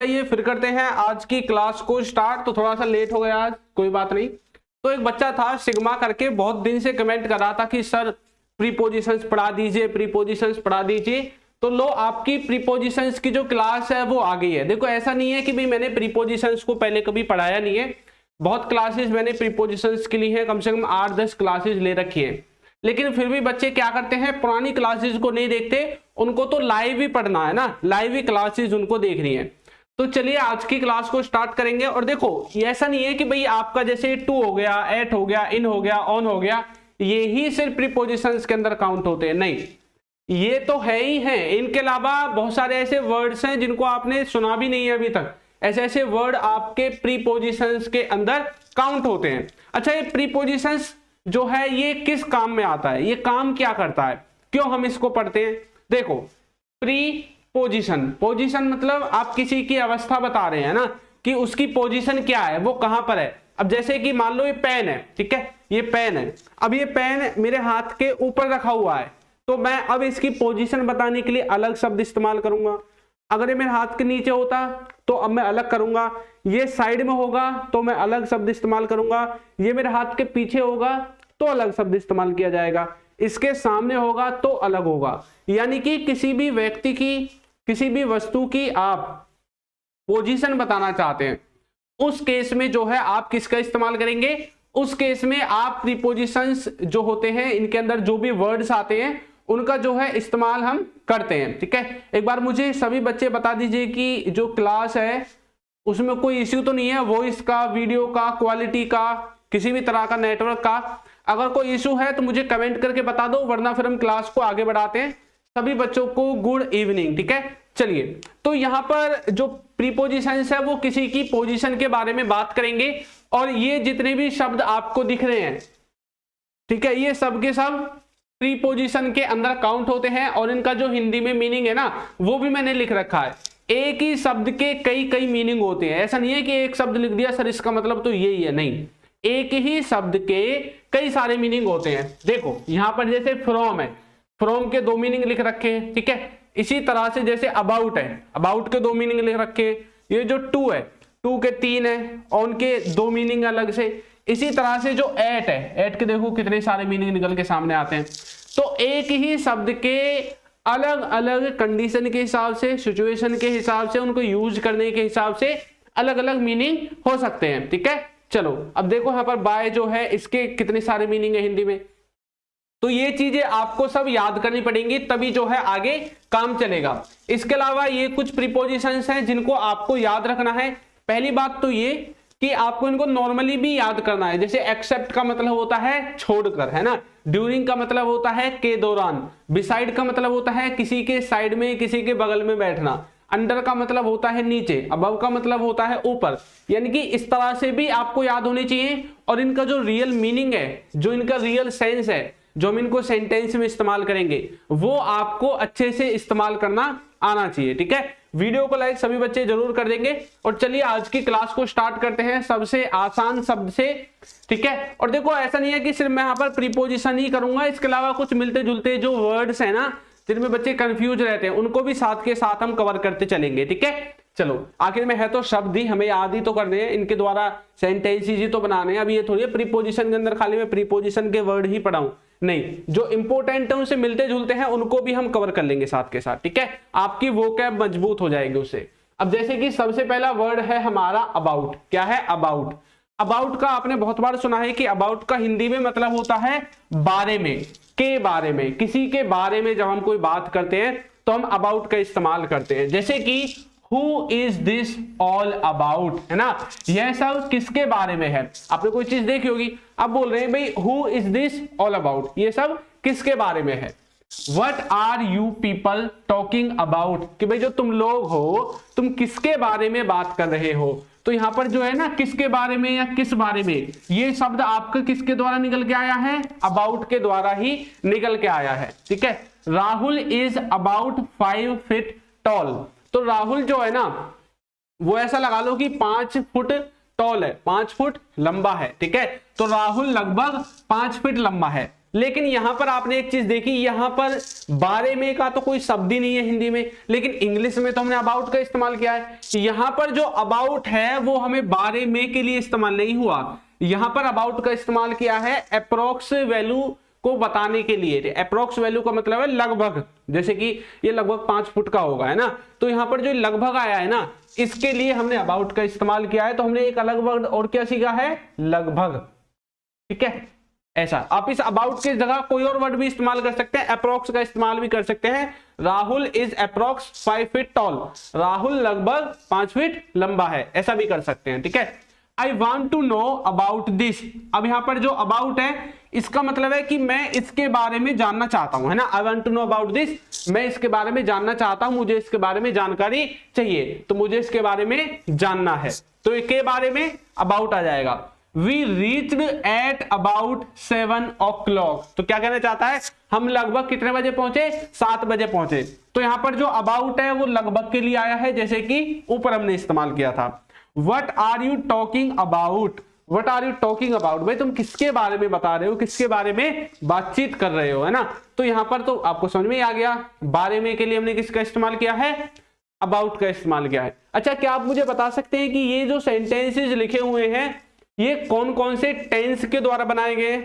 चलिए फिर करते हैं आज की क्लास को स्टार्ट। तो थोड़ा सा लेट हो गया आज, कोई बात नहीं। तो एक बच्चा था सिग्मा करके, बहुत दिन से कमेंट कर रहा था कि सर प्रीपोजिशंस पढ़ा दीजिए, प्रीपोजिशंस पढ़ा दीजिए। तो लो आपकी प्रीपोजिशंस की जो क्लास है वो आ गई है। देखो ऐसा नहीं है कि भाई मैंने प्रीपोजिशंस को पहले कभी पढ़ाया नहीं है, बहुत क्लासेस मैंने प्रीपोजिशंस के लिए है, कम से कम 8-10 क्लासेस ले रखी है। लेकिन फिर भी बच्चे क्या करते हैं, पुरानी क्लासेस को नहीं देखते, उनको तो लाइव ही पढ़ना है ना, लाइव ही क्लासेस उनको देखनी है। तो चलिए आज की क्लास को स्टार्ट करेंगे। और देखो ऐसा नहीं है कि भाई आपका जैसे टू हो गया, एट हो गया, इन हो गया, ऑन हो गया, ये ही सिर्फ प्रीपोजिशंस के अंदर काउंट होते हैं, नहीं, ये तो है ही है। इनके अलावा बहुत सारे ऐसे वर्ड्स हैं जिनको आपने सुना भी नहीं है अभी तक, ऐसे ऐसे वर्ड आपके प्रीपोजिशंस के अंदर काउंट होते हैं। अच्छा, ये प्रीपोजिशंस जो है ये किस काम में आता है, ये काम क्या करता है, क्यों हम इसको पढ़ते हैं? देखो प्रीपोजिशन, पोजीशन मतलब आप किसी की अवस्था बता रहे हैं ना कि उसकी पोजीशन क्या है, वो कहां पर है। अब जैसे कि मान लो ये पेन है, ठीक है, ये पेन है, अब ये पेन मेरे हाथ के ऊपर रखा हुआ है, तो मैं अब इसकी पोजीशन बताने के लिए अलग शब्द इस्तेमाल करूंगा। अगर ये मेरे हाथ के नीचे होता तो अब मैं अलग करूंगा, ये साइड में होगा तो मैं अलग शब्द इस्तेमाल करूंगा, ये मेरे हाथ के पीछे होगा तो अलग शब्द इस्तेमाल किया जाएगा, इसके सामने होगा तो अलग होगा। यानी कि किसी भी व्यक्ति की, किसी भी वस्तु की आप पोजीशन बताना चाहते हैं, उस केस में जो है आप किसका इस्तेमाल करेंगे, उस केस में आप प्रीपोजिशंस जो होते हैं इनके अंदर जो भी वर्ड्स आते हैं उनका जो है इस्तेमाल हम करते हैं। ठीक है, एक बार मुझे सभी बच्चे बता दीजिए कि जो क्लास है उसमें कोई इश्यू तो नहीं है, वॉइस का, वीडियो का, क्वालिटी का, किसी भी तरह का, नेटवर्क का। अगर कोई इशू है तो मुझे कमेंट करके बता दो, वरना फिर हम क्लास को आगे बढ़ाते हैं। सभी बच्चों को गुड इवनिंग। ठीक है, चलिए तो यहां पर जो प्रीपोजिशंस है वो किसी की पोजीशन के बारे में बात करेंगे, और ये जितने भी शब्द आपको दिख रहे हैं, ठीक है, ये सब के सब प्रीपोजिशन के अंदर काउंट होते हैं। और इनका जो हिंदी में मीनिंग है ना वो भी मैंने लिख रखा है। एक ही शब्द के कई कई मीनिंग होते हैं, ऐसा नहीं है कि एक शब्द लिख दिया सर इसका मतलब तो यही है, नहीं, एक ही शब्द के कई सारे मीनिंग होते हैं। देखो यहां पर जैसे फ्रॉम है, फ्रॉम के 2 मीनिंग लिख रखे हैं, ठीक है। इसी तरह से जैसे अबाउट है, अबाउट के 2 मीनिंग लिख रखे हैं। ये जो टू है, टू के 3 है, ऑन के 2 मीनिंग अलग से। इसी तरह से जो एट है, एट के देखो कितने सारे मीनिंग निकल के सामने आते हैं। तो एक ही शब्द के अलग अलग कंडीशन के हिसाब से, सिचुएशन के हिसाब से, उनको यूज करने के हिसाब से अलग अलग मीनिंग हो सकते हैं। ठीक है, चलो अब देखो यहां पर बाय जो है इसके कितने सारे मीनिंग है हिंदी में। तो ये चीजें आपको सब याद करनी पड़ेंगी, तभी जो है आगे काम चलेगा। इसके अलावा ये कुछ प्रीपोजिशंस हैं जिनको आपको याद रखना है। पहली बात तो ये कि आपको इनको नॉर्मली भी याद करना है। जैसे एक्सेप्ट का मतलब होता है छोड़कर, है ना। ड्यूरिंग का मतलब होता है के दौरान। बिसाइड का मतलब होता है किसी के साइड में, किसी के बगल में बैठना। अंडर का मतलब होता है नीचे। अबव का मतलब होता है ऊपर। यानी कि इस तरह से भी आपको याद होनी चाहिए। और इनका जो रियल मीनिंग है, जो इनका रियल सेंस है, जो हम इनको सेंटेंस में इस्तेमाल करेंगे, वो आपको अच्छे से इस्तेमाल करना आना चाहिए। ठीक है, वीडियो को लाइक सभी बच्चे जरूर कर देंगे। और चलिए आज की क्लास को स्टार्ट करते हैं सबसे आसान शब्द से। ठीक है, और देखो ऐसा नहीं है कि सिर्फ मैं यहाँ पर प्रीपोजिशन ही करूंगा, इसके अलावा कुछ मिलते जुलते जो वर्ड्स है ना जिनमें बच्चे कंफ्यूज रहते हैं, उनको भी साथ के साथ हम कवर करते चलेंगे। ठीक है, चलो आखिर में है तो शब्द ही, हमें याद ही तो करने हैं, इनके द्वारा सेंटेंसेस ही तो बनाने हैं। अब ये थोड़ी है प्रीपोजिशन के अंदर खाली मैं प्रीपोजिशन के वर्ड ही पढ़ाऊं, नहीं, जो इंपॉर्टेंट है उनसे मिलते जुलते हैं उनको भी हम कवर कर लेंगे साथ के साथ। ठीक है, आपकी वोकैब मजबूत हो जाएगी उससे। अब जैसे कि सबसे पहला वर्ड है हमारा अबाउट। क्या है? अबाउट। अबाउट का आपने बहुत बार सुना है कि अबाउट का हिंदी में मतलब होता है बारे में, के बारे में, किसी के बारे में। जब हम कोई बात करते हैं तो हम अबाउट का इस्तेमाल करते हैं। जैसे कि Who is this all about, है ना, यह सब किसके बारे में है। आपने कोई चीज देखी होगी, आप बोल रहे हैं भाई Who is this all about, ये सब किसके बारे में है। What are you people talking about, कि भाई जो तुम लोग हो तुम किसके बारे में बात कर रहे हो। तो यहां पर जो है ना किसके बारे में या किस बारे में, ये शब्द आपका किसके द्वारा निकल के आया है, अबाउट के द्वारा ही निकल के आया है। ठीक है, Rahul is about 5 feet tall. तो राहुल जो है ना वो ऐसा लगा लो कि 5 फुट टॉल है, 5 फुट लंबा है। ठीक है, तो राहुल लगभग 5 फीट लंबा है। लेकिन यहां पर आपने एक चीज देखी, यहां पर बारे में का तो कोई शब्द ही नहीं है हिंदी में, लेकिन इंग्लिश में तो हमने अबाउट का इस्तेमाल किया है। यहां पर जो अबाउट है वो हमें बारे में के लिए इस्तेमाल नहीं हुआ, यहां पर अबाउट का इस्तेमाल किया है अप्रोक्स वैल्यू को बताने के लिए। अप्रोक्स वैल्यू का मतलब है लगभग, जैसे कि ये लगभग 5 फुट का होगा, है ना, तो यहां पर जो लगभग आया है ना, इसके लिए हमने अबाउट का इस्तेमाल किया है। तो हमने एक अलग वर्ड और क्या सीखा है, लगभग, ठीक है। ऐसा आप इस अबाउट की जगह कोई और वर्ड भी इस्तेमाल कर सकते हैं, अप्रोक्स का इस्तेमाल भी कर सकते हैं। Rahul is approx 5 feet tall, Rahul लगभग 5 फीट लंबा है, ऐसा भी कर सकते हैं, ठीक है। I want to know about this, अब यहां पर जो अबाउट है इसका मतलब है कि मैं इसके बारे में जानना चाहता हूं, है ना। I want to know about this, मैं इसके बारे में जानना चाहता हूं, मुझे इसके बारे में जानकारी चाहिए, तो मुझे इसके बारे में जानना है, तो इसके बारे में अबाउट आ जाएगा। We reached at about 7 o'clock, तो क्या कहना चाहता है, हम लगभग कितने बजे पहुंचे, 7 बजे पहुंचे। तो यहां पर जो अबाउट है वो लगभग के लिए आया है, जैसे कि ऊपर हमने इस्तेमाल किया था। What are you talking about, what are you talking about, भाई तुम किसके बारे में बता रहे हो, किसके बारे में बातचीत कर रहे हो, है ना। तो यहां पर तो आपको समझ में आ गया, बारे में के लिए हमने किसका इस्तेमाल किया है, अबाउट का इस्तेमाल किया है। अच्छा, क्या आप मुझे बता सकते हैं कि ये जो सेंटेंसेस लिखे हुए हैं ये कौन कौन से टेंस के द्वारा बनाए गए,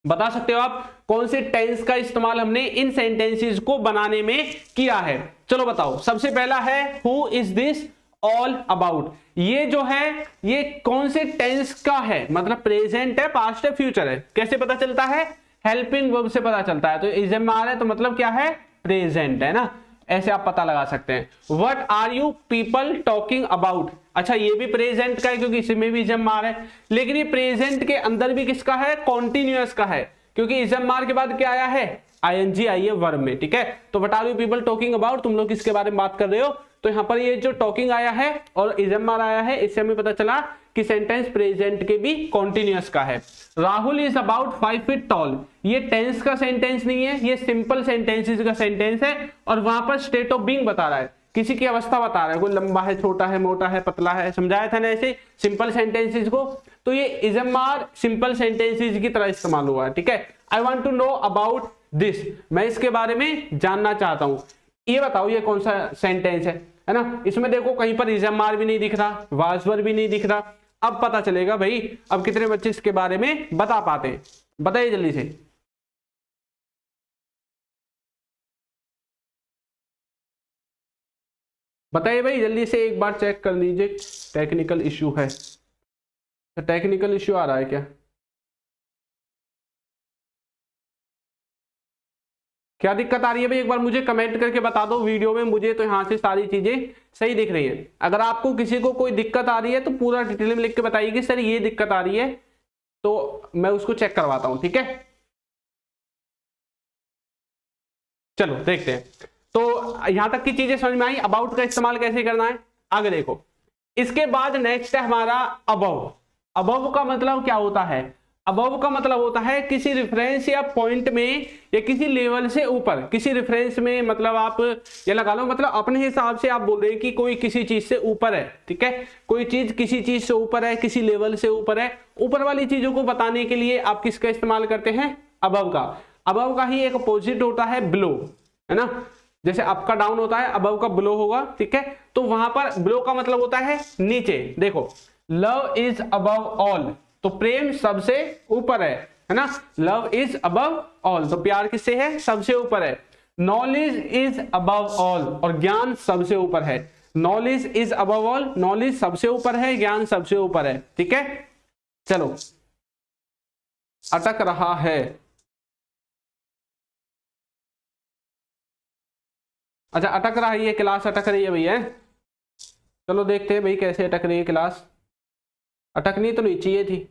बता सकते हो आप कौन से टेंस का इस्तेमाल हमने इन सेंटेंसेस को बनाने में किया है। चलो बताओ, सबसे पहला है who is this all about, ये जो है ये कौन से टेंस का है, मतलब प्रेजेंट है, पास्ट है, फ्यूचर है, कैसे पता चलता है, हेल्पिंग वर्ब से पता चलता है। तो इज एम आर है तो मतलब क्या है, प्रेजेंट, है ना, ऐसे आप पता लगा सकते हैं। What are you people talking about, अच्छा ये भी प्रेजेंट का है क्योंकि इसमें भी इजम मार है, लेकिन ये प्रेजेंट के अंदर भी किसका है, कॉन्टिन्यूअस का है, क्योंकि इजम मार के बाद क्या आया है, आईएनजी आई है वर्ब में, ठीक है। तो what are you people talking about, तुम लोग किसके बारे में बात कर रहे हो, तो यहां पर ये जो टॉकिंग आया है और इजम मार आया है, इससे हमें पता चला कि सेंटेंस प्रेजेंट के भी कॉन्टिन्यूअस का है। Rahul is about 5 feet tall, ये टेंस का सेंटेंस नहीं है, ये सिंपल सेंटेंसेस का सेंटेंस है, और वहां पर स्टेट ऑफ बीइंग बता रहा है, किसी की अवस्था बता रहा है, कोई लंबा है, छोटा है, मोटा है, पतला है, समझाया था ना ऐसे सिंपल सेंटेंसेस को। तो ये इजम मार सिंपल सेंटेंसेस की तरह इस्तेमाल हुआ है, ठीक है। I want to know about this, मैं इसके बारे में जानना चाहता हूं। ये बताओ ये कौन सा सेंटेंस है ना, इसमें देखो कहीं पर इजम मार भी नहीं दिख रहा, वाज वर्ब भी नहीं दिख रहा। अब पता चलेगा भाई अब कितने बच्चे इसके बारे में बता पाते हैं, बताइए जल्दी से। बताइए भाई जल्दी से, एक बार चेक कर लीजिए, टेक्निकल इश्यू है, टेक्निकल इश्यू आ रहा है क्या, क्या दिक्कत आ रही है भाई, एक बार मुझे कमेंट करके बता दो वीडियो में। मुझे तो यहाँ से सारी चीजें सही दिख रही है, अगर आपको किसी को कोई दिक्कत आ रही है तो पूरा डिटेल में लिख के बताइए कि सर ये दिक्कत आ रही है, तो मैं उसको चेक करवाता हूं, ठीक है। चलो देखते हैं, तो यहां तक की चीजें समझ में आई, अबाउट का इस्तेमाल कैसे करना है। आगे देखो, इसके बाद नेक्स्ट है हमारा अबव। अबव का मतलब क्या होता है, अबव का मतलब होता है किसी रेफरेंस या पॉइंट में या किसी लेवल से ऊपर, किसी रेफरेंस में, मतलब आप ये लगा लो, मतलब अपने हिसाब से आप बोल रहे हैं कि कोई किसी चीज से ऊपर है, ठीक है, कोई चीज किसी चीज से ऊपर है, किसी लेवल से ऊपर है, ऊपर वाली चीजों को बताने के लिए आप किसका इस्तेमाल करते हैं, अबव का। अबव का ही एक अपोजिट होता है बिलो, है ना, जैसे अप का डाउन होता है, अबव का बिलो होगा, ठीक है। तो वहां पर बिलो का मतलब होता है नीचे। देखो, लव इज अबव ऑल, तो प्रेम सबसे ऊपर है ना, लव इज अबव ऑल, तो प्यार किससे है, सबसे ऊपर है। नॉलेज इज अबव ऑल, और ज्ञान सबसे ऊपर है। Knowledge is above all, knowledge सबसे ऊपर है, ज्ञान सबसे ऊपर है, ठीक है। चलो, अटक रहा है, अच्छा अटक रहा है, ये क्लास अटक रही है भैया, चलो देखते हैं भाई कैसे अटक रही है क्लास, अटकनी तो नहीं चाहिए थी।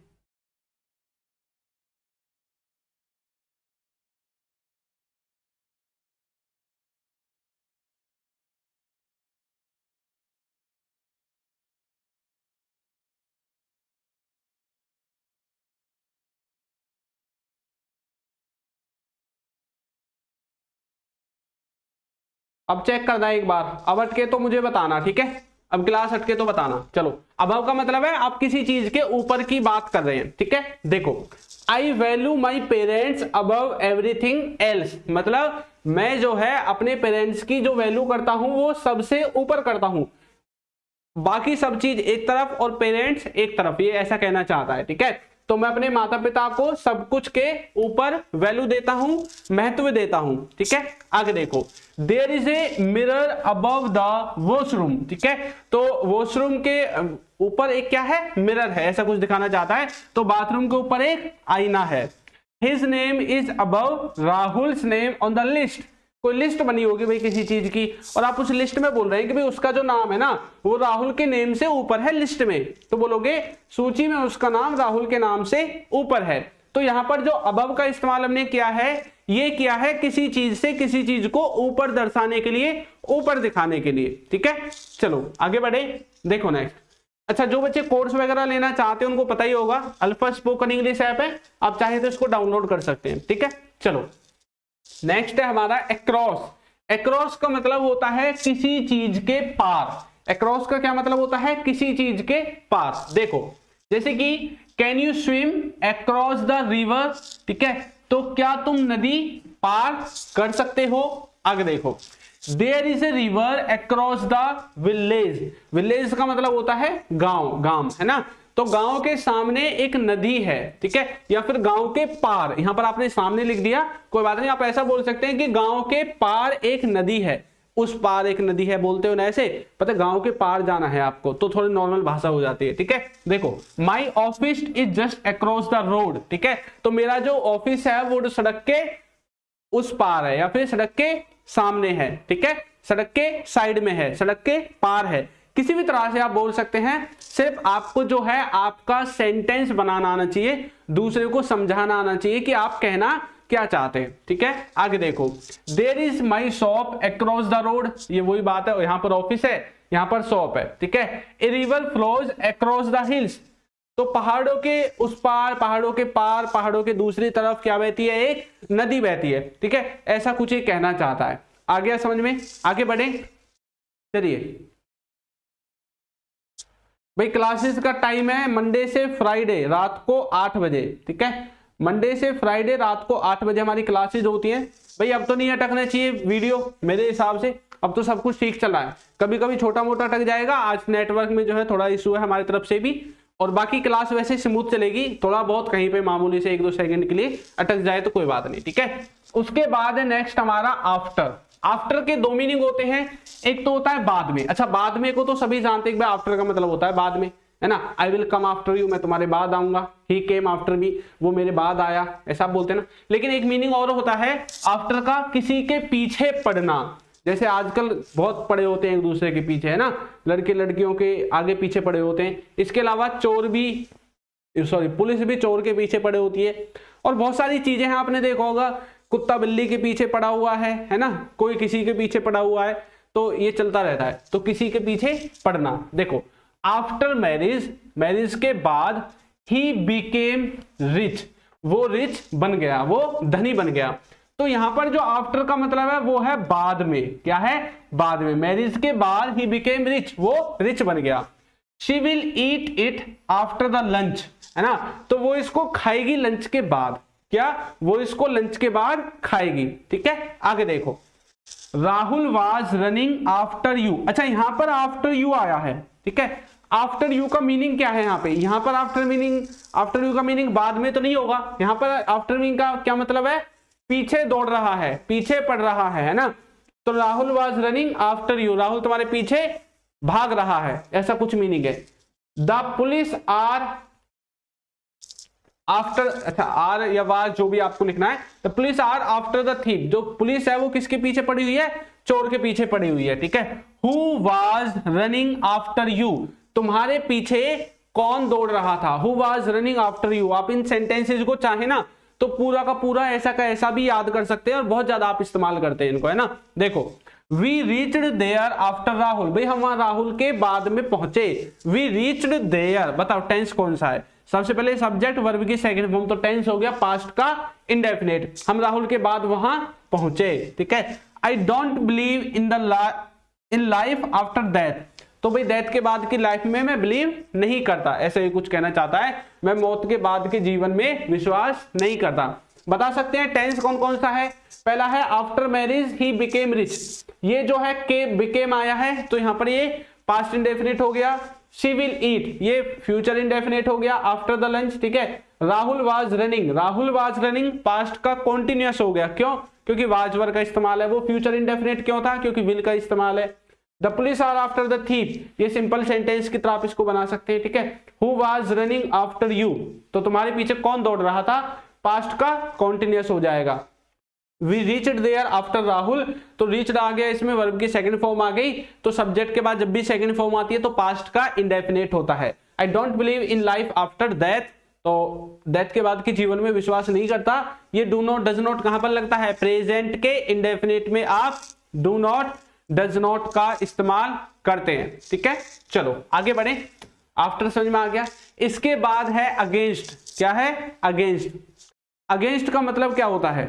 अब चेक करना एक बार, अब अटके तो मुझे बताना, ठीक है, अब क्लास अटके तो बताना। चलो, अबव का मतलब है आप किसी चीज के ऊपर की बात कर रहे हैं, ठीक है। देखो, I value my parents above everything else, मतलब मैं जो है अपने पेरेंट्स की जो वैल्यू करता हूं वो सबसे ऊपर करता हूं, बाकी सब चीज एक तरफ और पेरेंट्स एक तरफ, ये ऐसा कहना चाहता है। ठीक है, तो मैं अपने माता पिता को सब कुछ के ऊपर वैल्यू देता हूं, महत्व देता हूं। ठीक है, आगे देखो, there is a mirror above the washroom. ठीक है, तो वॉशरूम के ऊपर एक क्या है, मिरर है, ऐसा कुछ दिखाना चाहता है। तो बाथरूम के ऊपर एक आईना है। His name is above Rahul's name on the list, कोई लिस्ट बनी होगी भाई किसी चीज की, और आप उस लिस्ट में बोल रहे हैं कि भाई उसका जो नाम है ना वो राहुल के नेम से ऊपर है लिस्ट में, तो बोलोगे सूची में उसका नाम राहुल के नाम से ऊपर है। तो यहां पर जो अबव का इस्तेमाल हमने किया है, ये किया है किसी चीज से किसी चीज को ऊपर दर्शाने के लिए, ऊपर दिखाने के लिए। ठीक है, चलो आगे बढ़े, देखो नेक्स्ट। अच्छा, जो बच्चे कोर्स वगैरह लेना चाहते हैं उनको पता ही होगा, अल्फा स्पोकन इंग्लिश ऐप है, आप चाहे तो इसको डाउनलोड कर सकते हैं। ठीक है, चलो नेक्स्ट है हमारा एक्रॉस। एक्रॉस का मतलब होता है किसी चीज के पार। एक्रॉस का क्या मतलब होता है, किसी चीज के पार। देखो जैसे कि can you swim across the river, ठीक है, तो क्या तुम नदी पार कर सकते हो। आगे देखो, there is a river across the village. Village का मतलब होता है गांव, गांव है ना, तो गांव के सामने एक नदी है। ठीक है, या फिर गांव के पार, यहां पर आपने सामने लिख दिया, कोई बात नहीं, आप ऐसा बोल सकते हैं कि गांव के पार एक नदी है, उस पार एक नदी है, बोलते हो ना ऐसे, पता है गांव के पार जाना है आपको, तो थोड़ी नॉर्मल भाषा हो जाती है। ठीक है, देखो my office is just across the road. ठीक है, तो मेरा जो ऑफिस है वो सड़क के उस पार है, या फिर सड़क के सामने है। ठीक है, सड़क के साइड में है, सड़क के पार है, किसी भी तरह से आप बोल सकते हैं। सिर्फ आपको जो है आपका सेंटेंस बनाना आना चाहिए, दूसरे को समझाना आना चाहिए कि आप कहना क्या चाहते हैं। ठीक है, आगे देखो, there is my shop across the road, ये वही बात है, यहां पर ऑफिस है, यहां पर शॉप है। ठीक है, a river flows across the hills, तो पहाड़ों के उस पार, पहाड़ों के पार, पहाड़ों के दूसरी तरफ क्या बहती है, एक नदी बहती है। ठीक है, ऐसा कुछ ये कहना चाहता है। आ गया समझ में, आगे बढ़े। चलिए भाई, क्लासेस का टाइम है मंडे से फ्राइडे रात को 8 बजे। ठीक है, मंडे से फ्राइडे रात को 8 बजे हमारी क्लासेस होती हैं। भाई अब तो नहीं अटकना चाहिए वीडियो मेरे हिसाब से, अब तो सब कुछ ठीक चल रहा है, कभी कभी छोटा मोटा अटक जाएगा, आज नेटवर्क में जो है थोड़ा इशू है हमारी तरफ से भी, और बाकी क्लास वैसे स्मूथ चलेगी, थोड़ा बहुत कहीं पे मामूली से 1-2 सेकंड के लिए अटक जाए तो कोई बात नहीं। ठीक है, उसके बाद है नेक्स्ट हमारा आफ्टर। आफ्टर के 2 मीनिंग होते हैं, एक तो होता है बाद में। अच्छा, बाद में को तो सभी जानते हैं, आफ्टर का मतलब होता है बाद में, है ना, आई विल कम आफ्टर यू, मैं तुम्हारे बाद आऊंगा, ही केम आफ्टर मी, वो मेरे बाद आया, ऐसा बोलते हैं ना। लेकिन एक मीनिंग और होता है आफ्टर का, किसी के पीछे पड़ना, जैसे आजकल बहुत पड़े होते हैं एक दूसरे के पीछे, है ना, लड़के लड़कियों के आगे पीछे पड़े होते हैं। इसके अलावा चोर भी, सॉरी पुलिस भी चोर के पीछे पड़े होती है, और बहुत सारी चीजें हैं, आपने देखा होगा कुत्ता बिल्ली के पीछे पड़ा हुआ है ना, कोई किसी के पीछे पड़ा हुआ है, तो ये चलता रहता है, तो किसी के पीछे पड़ना। देखो आफ्टर मैरिज, मैरिज के बाद, ही बिकेम रिच, वो रिच बन गया, वो धनी बन गया। तो यहां पर जो आफ्टर का मतलब है वो है बाद में, क्या है, बाद में, मैरिज के बाद ही बिकेम रिच, वो रिच बन गया। She will eat it after the lunch, है ना, तो वो इसको खाएगी लंच के बाद, क्या, वो इसको लंच के बाद खाएगी। ठीक है, आगे देखो, Rahul was running after you. अच्छा, यहां पर आफ्टर यू आया है। ठीक है, आफ्टर यू का मीनिंग क्या है यहाँ पे, यहां पर आफ्टर यू का मीनिंग बाद में तो नहीं होगा, यहां पर आफ्टर मीनिंग का क्या मतलब है, पीछे दौड़ रहा है, पीछे पड़ रहा है ना, तो Rahul was running after you, Rahul तुम्हारे पीछे भाग रहा है, ऐसा कुछ मीनिंग है। द पुलिस आर आफ्टर, अच्छा आर या वाज जो भी आपको लिखना है, the police are after the thief, जो पुलिस है वो किसके पीछे पड़ी हुई है, चोर के पीछे पड़ी हुई है। ठीक है, who was running after you, तुम्हारे पीछे कौन दौड़ रहा था, who was running after you. आप इन सेंटेंसेस को चाहे ना तो पूरा का पूरा ऐसा का ऐसा भी याद कर सकते हैं, और बहुत ज्यादा आप इस्तेमाल करते हैं इनको, है ना। देखो, we reached there after Rahul, भाई हम वहां राहुल के बाद में पहुंचे, वी रीच्ड देयर, बताओ टेंस कौन सा है, सबसे पहले सब्जेक्ट वर्ब की सेकंड फॉर्म, तो टेंस हो गया पास्ट का इंडेफिनिट, हम राहुल के बाद वहां पहुंचे। ठीक है, I don't believe in life after death, तो भाई डेथ के बाद की लाइफ में मैं बिलीव नहीं करता, ऐसे ही कुछ कहना चाहता है, मैं मौत के बाद के जीवन में विश्वास नहीं करता। बता सकते हैं टेंस कौन कौन सा है? पहला है after marriage he became rich, ये जो है के बिकेम आया है तो यहां पर ये पास्ट इंडेफिनिट हो गया। शी विल ईट, ये फ्यूचर इंडेफिनिट हो गया आफ्टर द लंच, ठीक है। Rahul was running, Rahul was running past का कॉन्टिन्यूअस हो गया, क्यों? क्योंकि वाज वर्ब का इस्तेमाल है। वो फ्यूचर इंडेफिनिट क्यों था? क्योंकि विल का इस्तेमाल है। The police are after the thief, ये सिंपल सेंटेंस की तरह आप इसको बना सकते हैं, ठीक है। Who was running after you, तो तुम्हारे पीछे कौन दौड़ रहा था? पास्ट का कॉन्टिन्यूअस हो जाएगा। We reached there after Rahul, तो रीच्ड आ गया, इसमें वर्ब की सेकंड फॉर्म आ गई, तो सब्जेक्ट के बाद जब भी सेकंड फॉर्म आती है तो पास्ट का इंडेफिनिट होता है। I don't believe in life after death, तो डेथ के बाद के जीवन में विश्वास नहीं करता। ये डू नॉट डज नॉट कहां पर लगता है? प्रेजेंट के इंडेफिनिट में आप डू नॉट डज नॉट का इस्तेमाल करते हैं, ठीक है। चलो आगे बढ़े, आफ्टर समझ में आ गया। इसके बाद है अगेंस्ट। क्या है? अगेंस्ट। अगेंस्ट का मतलब क्या होता है?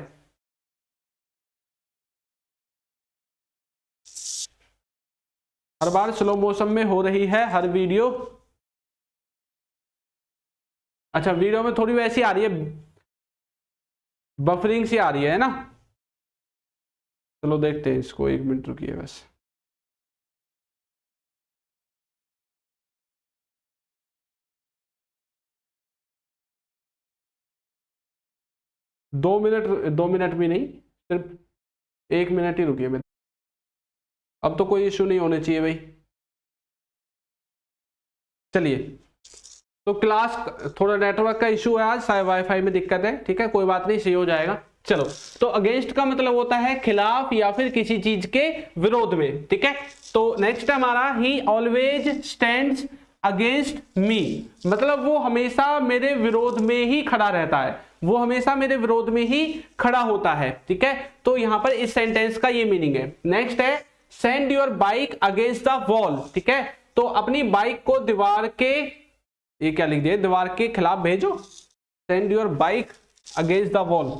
हर बार स्लो मोशन में हो रही है हर वीडियो। अच्छा, वीडियो में थोड़ी वैसी आ रही है, बफरिंग सी आ रही है ना। चलो देखते हैं इसको, 1 मिनट रुकिए बस। दो मिनट भी नहीं, सिर्फ 1 मिनट ही रुकिए। मैं अब तो कोई इशू नहीं होने चाहिए भाई। चलिए, तो क्लास थोड़ा नेटवर्क का इशू है आज, शायद वाईफाई में दिक्कत है, ठीक है, कोई बात नहीं, सही हो जाएगा। चलो, तो अगेंस्ट का मतलब होता है खिलाफ या फिर किसी चीज के विरोध में, ठीक है। तो नेक्स्ट है हमारा ही ऑलवेज स्टैंड्स अगेंस्ट मी, मतलब वो हमेशा मेरे विरोध में ही खड़ा रहता है, वो हमेशा मेरे विरोध में ही खड़ा होता है, ठीक है। तो यहां पर इस सेंटेंस का ये मीनिंग है। नेक्स्ट है send your bike against the wall, ठीक है। तो अपनी बाइक को दीवार के, ये क्या लिख दिया, दीवार के खिलाफ भेजो। Send your bike against the wall,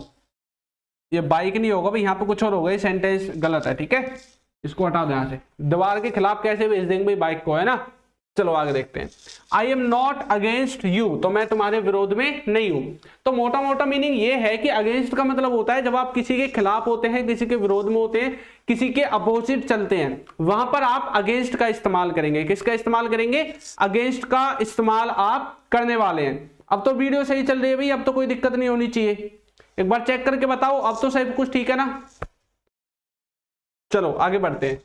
ये बाइक नहीं होगा भाई, यहां पे कुछ और होगा, ये सेंटेंस गलत है, ठीक है, इसको हटा दो यहां से। दीवार के खिलाफ कैसे भेज देंगे भाई बाइक को, है ना। चलो आगे देखते हैं। I am not against you, तो मैं तुम्हारे विरोध में नहीं हूं। तो मोटा मोटा मीनिंग ये है कि अगेंस्ट का मतलब होता है जब आप किसी के खिलाफ होते हैं, किसी के विरोध में होते हैं, किसी के अपोजिट चलते हैं, वहां पर आप अगेंस्ट का इस्तेमाल करेंगे। किसका इस्तेमाल करेंगे? अगेंस्ट का इस्तेमाल आप करने वाले हैं। अब तो वीडियो सही चल रही है भाई, अब तो कोई दिक्कत नहीं होनी चाहिए। एक बार चेक करके बताओ, अब तो सब कुछ ठीक है ना। चलो आगे बढ़ते हैं।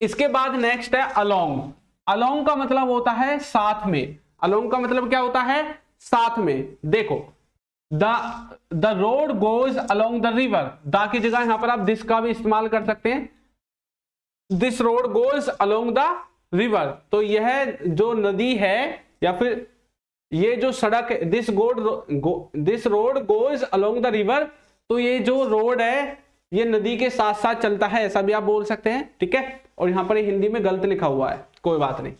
इसके बाद नेक्स्ट है अलोंग। अलोंग का मतलब होता है साथ में। अलोंग का मतलब क्या होता है? साथ में। देखो, the road goes along the river, the key जगह यहां पर आप दिस का भी इस्तेमाल कर सकते हैं। This road goes along the river, तो यह जो नदी है या फिर ये जो सड़क है, this road goes along the river, तो ये जो रोड है ये नदी के साथ साथ चलता है, ऐसा भी आप बोल सकते हैं, ठीक है। और यहां पर हिंदी में गलत लिखा हुआ है, कोई बात नहीं,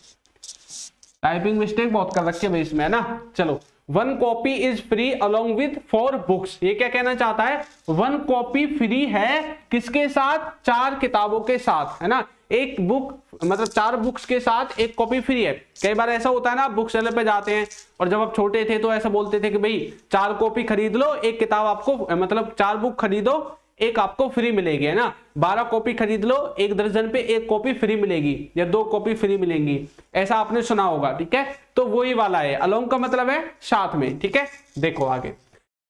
टाइपिंग मिस्टेक बहुत कर रखी है भाई इसमें, है ना। चलो, 1 copy is free along with 4 books, ये क्या कहना चाहता है? 1 कॉपी फ्री है किसके साथ? 4 किताबों के साथ, है ना। एक बुक मतलब 4 बुक्स के साथ 1 कॉपी फ्री है। कई बार ऐसा होता है ना, आप बुक सेलर पे जाते हैं और जब आप छोटे थे तो ऐसा बोलते थे कि भाई 4 कॉपी खरीद लो, 1 किताब आपको, मतलब 4 बुक खरीदो, 1 आपको फ्री मिलेगी, है ना। 12 कॉपी खरीद लो, 1 दर्जन पे 1 कॉपी फ्री मिलेगी या 2 कॉपी फ्री मिलेंगी, ऐसा आपने सुना होगा, ठीक है। तो वही वाला है, अलोंग का मतलब है साथ में, ठीक है। देखो आगे,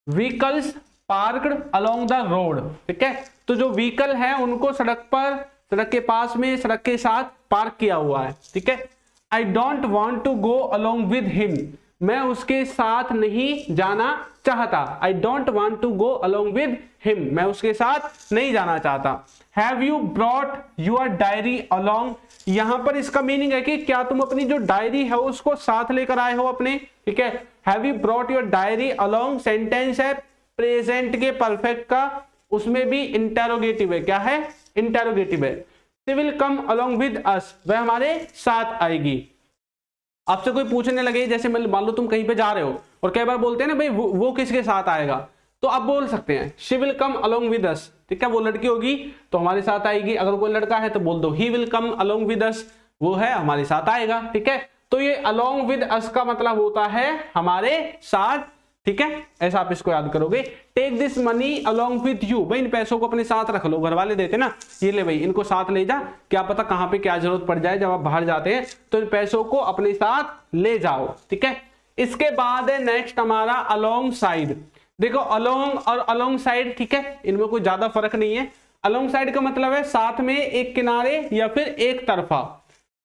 vehicles parked along the road, ठीक है। तो जो व्हीकल है उनको सड़क पर, सड़क के पास में, सड़क के साथ पार्क किया हुआ है, ठीक है। I don't want to go along with him, मैं उसके साथ नहीं जाना चाहता। I don't want to go along with him, मैं उसके साथ नहीं जाना चाहता। Have you brought your diary along, यहां पर इसका मीनिंग है कि क्या तुम अपनी जो डायरी है उसको साथ लेकर आए हो अपने, ठीक है। Have you brought your diary along sentence है प्रेजेंट के परफेक्ट का, उसमें भी इंटेरोगेटिव है। क्या है? इंटेरोगेटिव है। She will come along with us, वह हमारे साथ आएगी। आपसे कोई पूछने लगे, जैसे मान लो तुम कहीं पे जा रहे हो और कई बार बोलते हैं ना भाई वो किसके साथ आएगा, तो आप बोल सकते हैं she will come along with us, ठीक है। वो लड़की होगी तो हमारे साथ आएगी, अगर कोई लड़का है तो बोल दो he will come along with us, वो है हमारे साथ आएगा, ठीक है। तो ये along with us का मतलब होता है हमारे साथ, ठीक है, ऐसा आप इसको याद करोगे। Take this money along with you, भाई इन पैसों को अपने साथ रख लो, घर वाले देते ना, ये ले भाई इनको साथ ले जा, क्या पता कहां पे क्या जरूरत पड़ जाए जब आप बाहर जाते हैं, तो इन पैसों को अपने साथ ले जाओ, ठीक है। इसके बाद है नेक्स्ट हमारा अलोंग साइड। देखो अलोंग और अलोंग साइड, ठीक है, इनमें कोई ज्यादा फर्क नहीं है। अलोंग साइड का मतलब है साथ में, एक किनारे या फिर एक तरफा,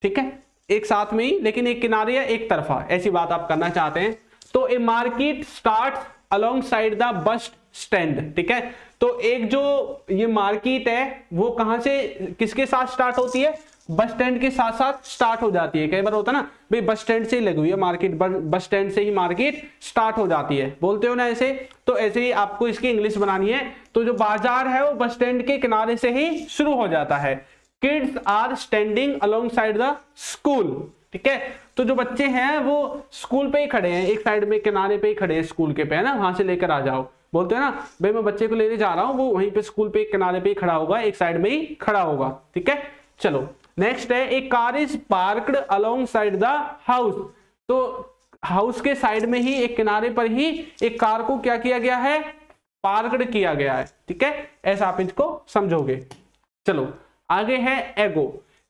ठीक है, एक साथ में ही लेकिन एक किनारे या एक तरफा, ऐसी बात आप करना चाहते हैं। तो a market start along side the bus stand, ठीक है। तो एक जो ये मार्केट है वो कहां से किसके साथ स्टार्ट होती है, बस स्टैंड के साथ साथ स्टार्ट हो जाती है। कई बार होता है ना भाई बस स्टैंड से ही लगी हुई है मार्केट, बस स्टैंड से ही मार्केट स्टार्ट हो जाती है, बोलते हो ना ऐसे, तो ऐसे ही आपको इसकी इंग्लिश बनानी है। तो जो बाजार है वो बस स्टैंड के किनारे से ही शुरू हो जाता है। Kids are standing along side the school, ठीक है। तो जो बच्चे हैं वो स्कूल पे ही खड़े हैं, एक साइड में किनारे पे ही खड़े हैं स्कूल के पे, है ना, वहां से लेकर आ जाओ, बोलते हैं ना भाई मैं बच्चे को लेने जा रहा हूं, वो वहीं पे स्कूल पे किनारे पे ही खड़ा होगा, एक साइड में ही खड़ा होगा, ठीक है। चलो नेक्स्ट है एक car is parked along side the house. तो हाउस के साइड में ही एक किनारे पर ही एक कार को क्या किया गया है, पार्क्ड किया गया है, ठीक है, ऐसा आप इसको समझोगे। चलो आगे है एगो।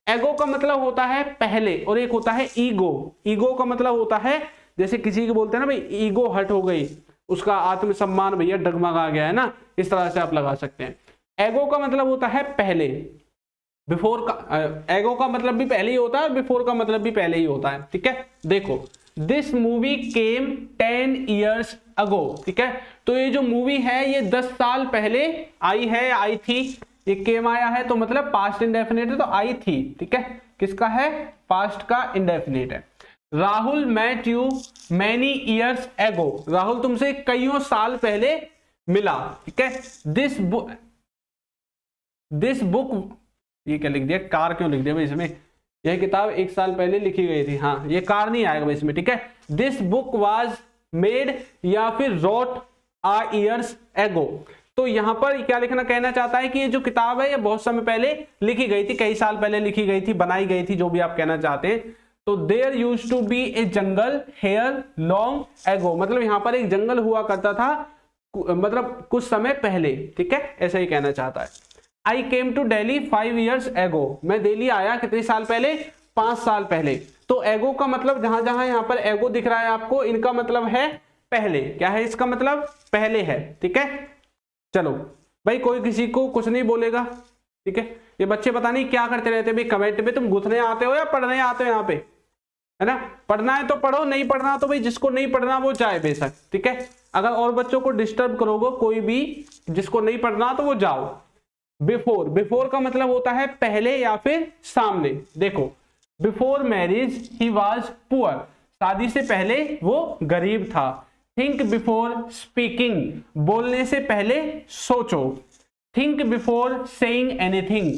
एगो का मतलब होता है पहले, और एक होता है ईगो। ईगो का मतलब होता है जैसे किसी को बोलते हैं ना भाई ईगो हट हो गई, उसका आत्मसम्मान भैया डगमगा गया है ना, इस तरह से आप लगा सकते हैं। एगो का मतलब होता है पहले, बिफोर का, एगो का मतलब भी पहले ही होता है और बिफोर का मतलब भी पहले ही होता है, ठीक है। देखो this movie came 10 years ago, ठीक है। तो ये जो मूवी है ये 10 साल पहले आई है, आई थी, ये केम आया है तो मतलब पास्ट इंडेफिनिट है, तो आई थी, ठीक है, किसका है, पास्ट का इंडेफिनिट है। Rahul met you many years ago, Rahul तुमसे कईयों साल पहले मिला, ठीक है। दिस बुक, ये क्या लिख दिया, कार क्यों लिख दिया भाई इसमें, यह किताब 1 साल पहले लिखी गई थी, हाँ ये कार नहीं आएगा भाई इसमें, ठीक है। दिस बुक वाज मेड या फिर रोट आ ईयर्स एगो। तो यहां पर क्या लिखना कहना चाहता है कि ये जो किताब है ये बहुत समय पहले लिखी गई थी, कई साल पहले लिखी गई थी, बनाई गई थी, जो भी आप कहना चाहते हैं। तो there used to be a jungle here long ago, मतलब यहां पर एक जंगल हुआ करता था, मतलब कुछ समय पहले, ठीक है, ऐसा ही कहना चाहता है। I came to Delhi 5 years ago, मैं दिल्ली आया कितने साल पहले, 5 साल पहले। तो एगो का मतलब जहां जहां यहां पर एगो दिख रहा है आपको, इनका मतलब है पहले, क्या है इसका मतलब, पहले है, ठीक है। चलो भाई कोई किसी को कुछ नहीं बोलेगा, ठीक है। ये बच्चे पता नहीं क्या करते रहते हैं भाई कमेंट में, तुम गुथने आते हो या पढ़ने आते हो यहाँ पे, है ना, पढ़ना है तो पढ़ो, नहीं पढ़ना तो भाई जिसको नहीं पढ़ना वो जाए बेशक, ठीक है। अगर और बच्चों को डिस्टर्ब करोगे कोई भी, जिसको नहीं पढ़ना तो वो जाओ। बिफोर, बिफोर का मतलब होता है पहले या फिर सामने। देखो before marriage he was poor, शादी से पहले वो गरीब था। थिंक बिफोर स्पीकिंग, बोलने से पहले सोचो। थिंक बिफोर सेइंग एनीथिंग,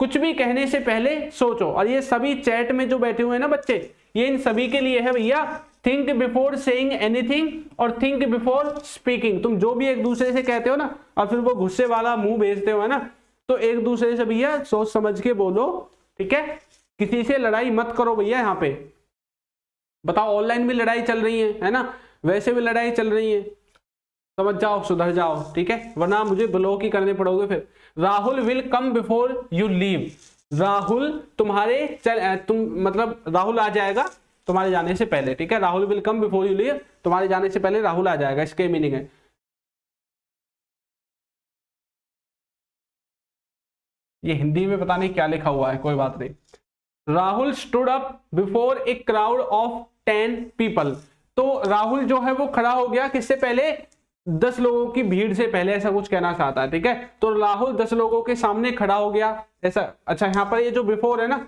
कुछ भी कहने से पहले सोचो। और ये सभी चैट में जो बैठे हुए हैं ना बच्चे, ये इन सभी के लिए है भैया। थिंक बिफोर सेइंग एनीथिंग और थिंक बिफोर स्पीकिंग। तुम जो भी एक दूसरे से कहते हो ना और फिर वो गुस्से वाला मुंह भेजते हो, है ना, तो एक दूसरे से भैया सोच समझ के बोलो, ठीक है। किसी से लड़ाई मत करो भैया यहाँ पे। बताओ ऑनलाइन भी लड़ाई चल रही है ना, वैसे भी लड़ाई चल रही है, समझ जाओ, सुधर जाओ, ठीक है, वरना मुझे ब्लॉक ही करने पड़ोगे फिर। Rahul will come before you leave, Rahul तुम्हारे मतलब राहुल आ जाएगा तुम्हारे जाने से पहले, ठीक है। Rahul will come before you leave, तुम्हारे जाने से पहले राहुल आ जाएगा, इसके मीनिंग है। ये हिंदी में पता नहीं क्या लिखा हुआ है, कोई बात नहीं। Rahul stood up before a crowd of 10 people, तो राहुल जो है वो खड़ा हो गया किससे पहले, 10 लोगों की भीड़ से पहले, ऐसा कुछ कहना चाहता है, ठीक है। तो राहुल 10 लोगों के सामने खड़ा हो गया, ऐसा। अच्छा यहाँ पर ये जो बिफोर है ना,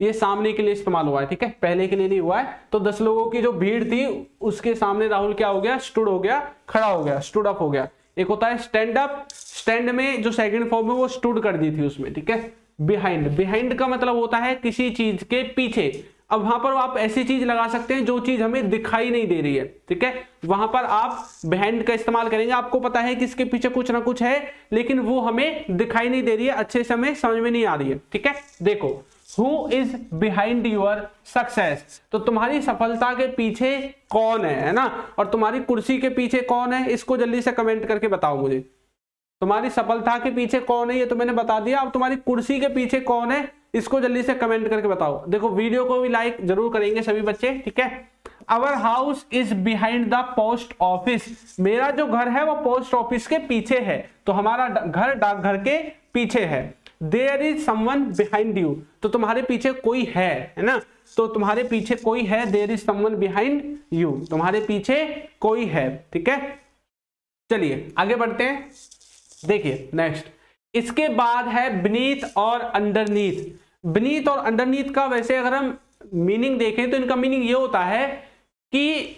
ये सामने के लिए इस्तेमाल हुआ है, ठीक है, पहले के लिए नहीं हुआ है। तो 10 लोगों की जो भीड़ थी उसके सामने राहुल क्या हो गया, स्टूड हो गया, खड़ा हो गया, स्टूड अप हो गया। एक होता है स्टैंड अप, स्टैंड में जो सेकंड फॉर्म है वो स्टूड कर दी थी उसमें, ठीक है। बिहाइंड, बिहाइंड का मतलब होता है किसी चीज के पीछे। अब वहां पर आप ऐसी चीज लगा सकते हैं जो चीज हमें दिखाई नहीं दे रही है, ठीक है, वहां पर आप बिहाइंड का इस्तेमाल करेंगे। आपको पता है कि इसके पीछे कुछ ना कुछ है लेकिन वो हमें दिखाई नहीं दे रही है, अच्छे से हमें समझ में नहीं आ रही है, ठीक है। देखो who is behind your success, तो तुम्हारी सफलता के पीछे कौन है ना, और तुम्हारी कुर्सी के पीछे कौन है, इसको जल्दी से कमेंट करके बताओ मुझे। तुम्हारी सफलता के पीछे कौन है ये तो मैंने बता दिया, अब तुम्हारी कुर्सी के पीछे कौन है इसको जल्दी से कमेंट करके बताओ। देखो वीडियो को भी लाइक जरूर करेंगे सभी बच्चे, ठीक है। अवर house is behind the post office, मेरा जो घर है वो पोस्ट ऑफिस के पीछे है, तो हमारा घर डाकघर के पीछे है। There is someone behind you, तो तुम्हारे पीछे कोई है ना, तो तुम्हारे पीछे कोई है, there is someone behind you, तुम्हारे पीछे कोई है, ठीक है। चलिए आगे बढ़ते हैं, देखिए नेक्स्ट, इसके बाद है बीनीथ और अंडरनीथ। बीनीथ और अंडरनीथ का वैसे अगर हम मीनिंग देखें तो इनका मीनिंग ये होता है कि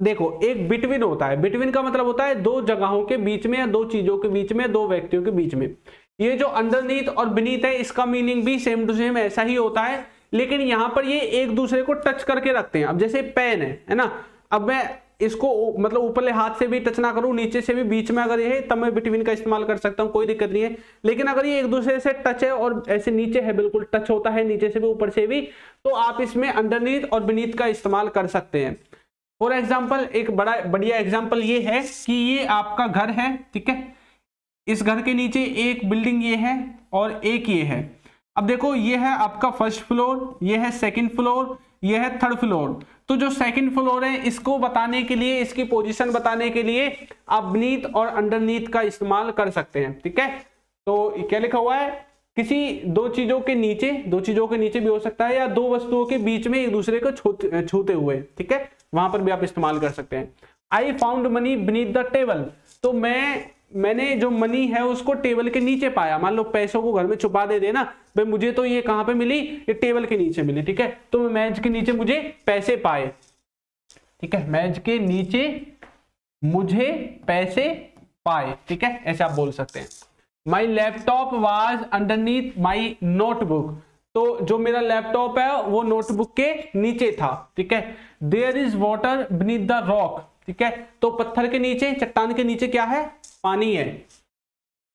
देखो एक बिटवीन होता है, बिटवीन का मतलब होता है दो जगहों के बीच में या दो चीजों के बीच में, दो व्यक्तियों के बीच में। ये जो अंडरनीथ और बीनीथ है इसका मीनिंग भी सेम टू सेम ऐसा ही होता है, लेकिन यहां पर ये एक दूसरे को टच करके रखते हैं। अब जैसे पेन है ना, अब मैं इसको मतलब ऊपरले हाथ से भी टच ना करूं, नीचे से भी, बीच में अगर ये है तब मैं बिटवीन का इस्तेमाल कर सकता हूं, कोई दिक्कत नहीं है। लेकिन अगर ये एक दूसरे से टच है और ऐसे नीचे है, बिल्कुल टच होता है नीचे से भी ऊपर से भी, तो आप इसमें अंडरनीथ और बीनीथ का इस्तेमाल कर सकते हैं। फॉर एग्जाम्पल एक बढ़िया एग्जाम्पल ये है कि ये आपका घर है, ठीक है, इस घर के नीचे एक बिल्डिंग ये है और एक ये है। अब देखो ये है आपका फर्स्ट फ्लोर, ये है सेकंड फ्लोर, ये है थर्ड फ्लोर। तो जो सेकंड फ्लोर है इसको बताने के लिए, इसकी पोजीशन बताने के लिए आप बीनीथ और अंडरनीथ का इस्तेमाल कर सकते हैं, ठीक है। तो क्या लिखा हुआ है, किसी दो चीजों के नीचे भी हो सकता है, या दो वस्तुओं के बीच में एक दूसरे को छूते हुए, ठीक है, वहां पर भी आप इस्तेमाल कर सकते हैं। I found money beneath the table, तो मैंने जो मनी है उसको टेबल के नीचे पाया। मान लो पैसों को घर में छुपा दे देना, भाई मुझे तो ये कहां पे मिली, ये टेबल के नीचे मिली, ठीक है, तो मेज के नीचे मुझे पैसे पाए, ठीक है, मेज के नीचे मुझे पैसे पाए, ठीक है, ऐसे आप बोल सकते हैं। My laptop was underneath my notebook, तो जो मेरा लैपटॉप है वो नोटबुक के नीचे था, ठीक है। There is water beneath the rock, ठीक है, तो पत्थर के नीचे, चट्टान के नीचे क्या है, पानी है।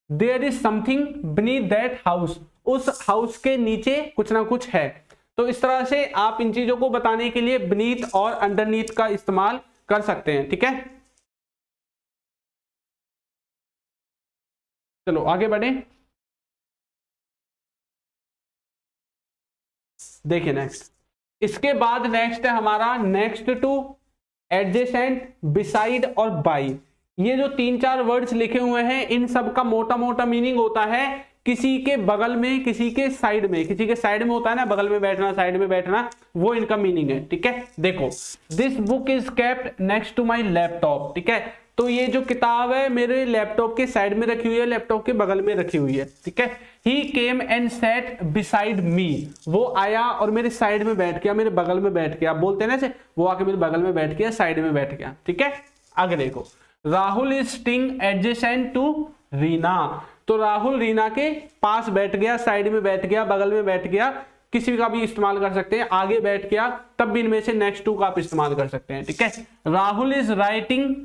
There is something beneath that house, उस हाउस के नीचे कुछ ना कुछ है। तो इस तरह से आप इन चीजों को बताने के लिए बीनीथ और अंडरनीथ का इस्तेमाल कर सकते हैं, ठीक है। चलो आगे बढ़े, देखिए नेक्स्ट, इसके बाद नेक्स्ट है हमारा नेक्स्ट टू, एडजेसेंट, बिसाइड और बाई। ये जो तीन चार वर्ड्स लिखे हुए हैं इन सब का मोटा मोटा मीनिंग होता है किसी के बगल में, किसी के साइड में, किसी के साइड में होता है ना, बगल में बैठना, साइड में बैठना, वो इनका मीनिंग है, ठीक है। देखो, this book is kept next to my laptop, ठीक है, तो ये जो किताब है मेरे लैपटॉप के साइड में रखी हुई है, लैपटॉप के बगल में रखी हुई है, ठीक है। He came and sat beside me, वो आया और मेरे साइड में बैठ गया, मेरे बगल में बैठ गया, आप बोलते हैं ना से, वो आके मेरे बगल में बैठ गया, साइड में बैठ गया, ठीक है। आगे देखो, Rahul is sitting adjacent to Reena, तो राहुल रीना के पास बैठ गया, साइड में बैठ गया, बगल में बैठ गया, किसी का भी इस्तेमाल कर सकते हैं, आगे बैठ गया, तब भी इनमें से नेक्स्ट टू का आप इस्तेमाल कर सकते हैं, ठीक है। Rahul is writing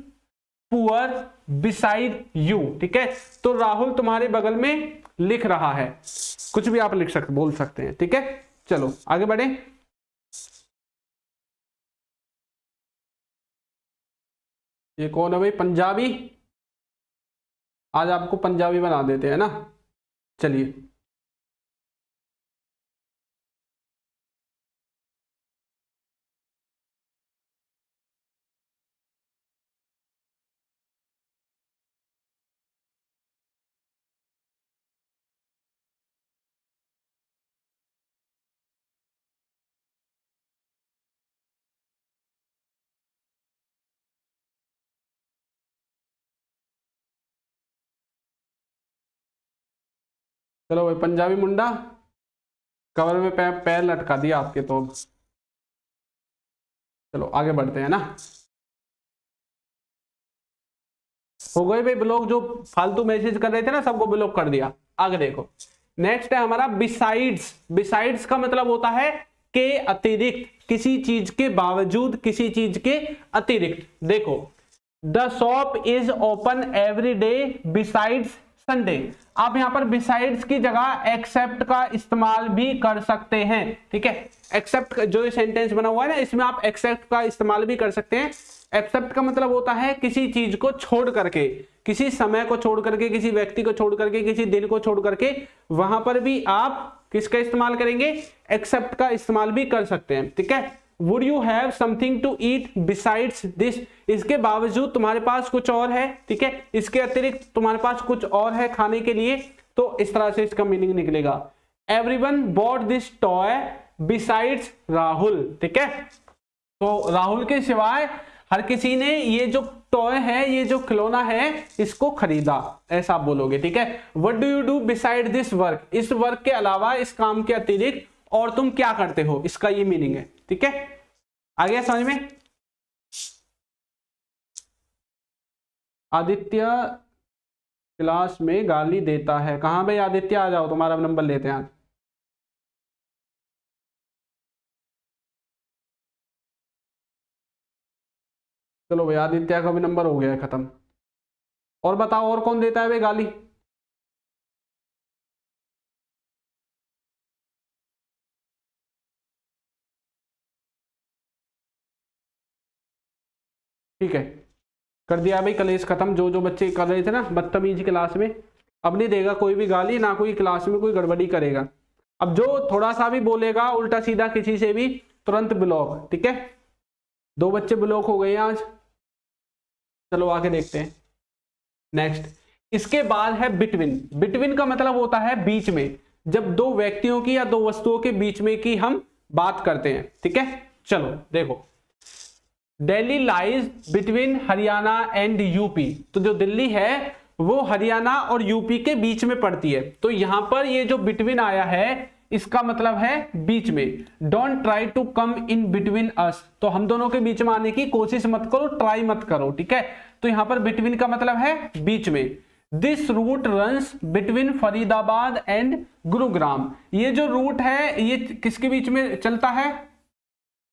poor beside you, ठीक है, तो राहुल तुम्हारे बगल में लिख रहा है, कुछ भी आप लिख सकते, बोल सकते हैं, ठीक है। चलो आगे बढ़े, ये कौन है भाई, पंजाबी, आज आपको पंजाबी बना देते हैं ना, चलिए। चलो भाई, पंजाबी मुंडा, कवर में पैर लटका दिया आपके, तो चलो आगे बढ़ते हैं ना। हो गए भाई ब्लॉक, जो फालतू मैसेज कर रहे थे ना सबको ब्लॉक कर दिया। आगे देखो, नेक्स्ट है हमारा बिसाइड्स। बिसाइड्स का मतलब होता है के अतिरिक्त, किसी चीज के बावजूद, किसी चीज के अतिरिक्त। देखो, the shop is open every day besides Sunday. आप यहाँ पर बिसाइड्स की जगह एक्सेप्ट का इस्तेमाल भी कर सकते हैं, ठीक है। एक्सेप्ट जो ये सेंटेंस बना हुआ है ना, इसमें आप एक्सेप्ट का इस्तेमाल भी कर सकते हैं। एक्सेप्ट का मतलब होता है किसी चीज को छोड़ करके, किसी समय को छोड़ करके, किसी व्यक्ति को छोड़ करके, किसी दिन को छोड़ करके, वहां पर भी आप किसका इस्तेमाल करेंगे, एक्सेप्ट का इस्तेमाल भी कर सकते हैं, ठीक है। Would you have something to eat besides this, इसके बावजूद तुम्हारे पास कुछ और है, ठीक है, इसके अतिरिक्त तुम्हारे पास कुछ और है खाने के लिए, तो इस तरह से इसका मीनिंग निकलेगा। Everyone bought this toy besides Rahul, ठीक है। तो राहुल के सिवाय हर किसी ने ये जो टॉय है, ये जो खिलौना है, इसको खरीदा, ऐसा आप बोलोगे, ठीक है। What do you do beside this work, इस वर्क के अलावा, इस काम के अतिरिक्त और तुम क्या करते हो, इसका ये मीनिंग है, ठीक है। आ गया समझ में। आदित्य क्लास में गाली देता है, कहां भाई आदित्य, आ जाओ, तुम्हारा नंबर लेते हैं आज। चलो भाई, आदित्य का भी नंबर हो गया है खत्म। और बताओ, और कौन देता है भाई गाली। ठीक है, कर दिया भाई कलेश खत्म। जो जो बच्चे कर रहे थे ना बदतमीजी क्लास में, अब नहीं देगा कोई भी गाली, ना कोई क्लास में कोई गड़बड़ी करेगा। अब जो थोड़ा सा भी बोलेगा उल्टा सीधा किसी से भी, तुरंत ब्लॉक, ठीक है। 2 बच्चे ब्लॉक हो गए आज। चलो आगे देखते हैं नेक्स्ट। इसके बाद है बिटवीन। बिटवीन का मतलब होता है बीच में, जब 2 व्यक्तियों की या 2 वस्तुओं के बीच में की हम बात करते हैं, ठीक है। चलो देखो, Delhi lies between Haryana and UP, तो जो दिल्ली है वो हरियाणा और यूपी के बीच में पड़ती है। तो यहां पर ये जो बिटवीन आया है, इसका मतलब है बीच में। Don't try to come in between us, तो हम दोनों के बीच में आने की कोशिश मत करो, ट्राई मत करो, ठीक है। तो यहां पर बिटवीन का मतलब है बीच में। This route runs between Faridabad and Gurugram, ये जो रूट है ये किसके बीच में चलता है,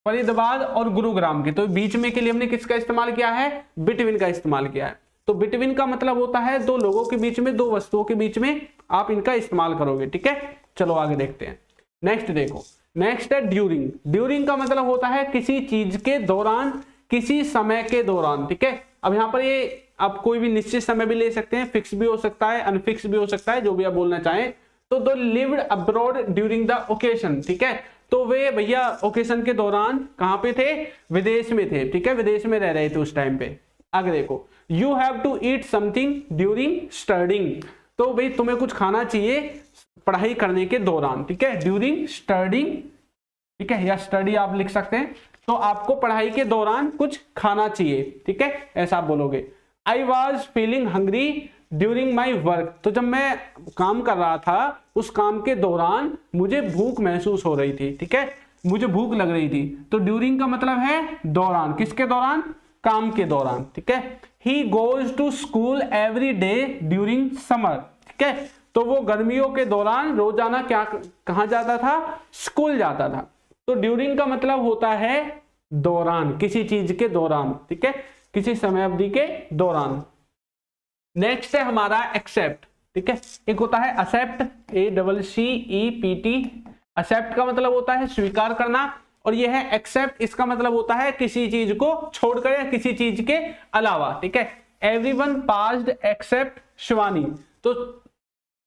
फरीदाबाद और गुरुग्राम के। तो बीच में के लिए हमने किसका इस्तेमाल किया है, बिटवीन का इस्तेमाल किया है। तो बिटवीन का मतलब होता है 2 लोगों के बीच में, 2 वस्तुओं के बीच में आप इनका इस्तेमाल करोगे, ठीक है। चलो आगे देखते हैं। नेक्स्ट देखो, नेक्स्ट है ड्यूरिंग। ड्यूरिंग का मतलब होता है किसी चीज के दौरान, किसी समय के दौरान, ठीक है। अब यहाँ पर ये आप कोई भी निश्चित समय भी ले सकते हैं, फिक्स भी हो सकता है, अनफिक्स भी हो सकता है, जो भी आप बोलना चाहें। तो दो lived abroad during the occasion, ठीक है। तो वे भैया ओकेशन के दौरान कहां पे थे, विदेश में थे, ठीक है, विदेश में रह रहे थे उस टाइम पे। आगे देखो, you have to eat something during studying, तो भाई तुम्हें कुछ खाना चाहिए पढ़ाई करने के दौरान, ठीक है, ड्यूरिंग स्टडिंग, ठीक है, या स्टडी आप लिख सकते हैं। तो आपको पढ़ाई के दौरान कुछ खाना चाहिए, ठीक है, ऐसा आप बोलोगे। I was feeling hungry during my work, तो जब मैं काम कर रहा था उस काम के दौरान मुझे भूख महसूस हो रही थी, ठीक है, मुझे भूख लग रही थी। तो ड्यूरिंग का मतलब है दौरान, किसके दौरान, काम के दौरान, ठीक है। He goes to school every day during summer, ठीक है, तो वो गर्मियों के दौरान रोजाना क्या कहां जाता था, स्कूल जाता था। तो ड्यूरिंग का मतलब होता है दौरान, किसी चीज के दौरान, ठीक है, किसी समय अवधि के दौरान। नेक्स्ट है हमारा एक्सेप्ट, ठीक है। एक होता है असेप्ट, ACCEPT, असेप्ट का मतलब होता है स्वीकार करना, और यह है एक्सेप्ट, इसका मतलब होता है किसी चीज को छोड़कर या किसी चीज के अलावा, ठीक है। एवरीवन पास्ड एक्सेप्ट शिवानी, तो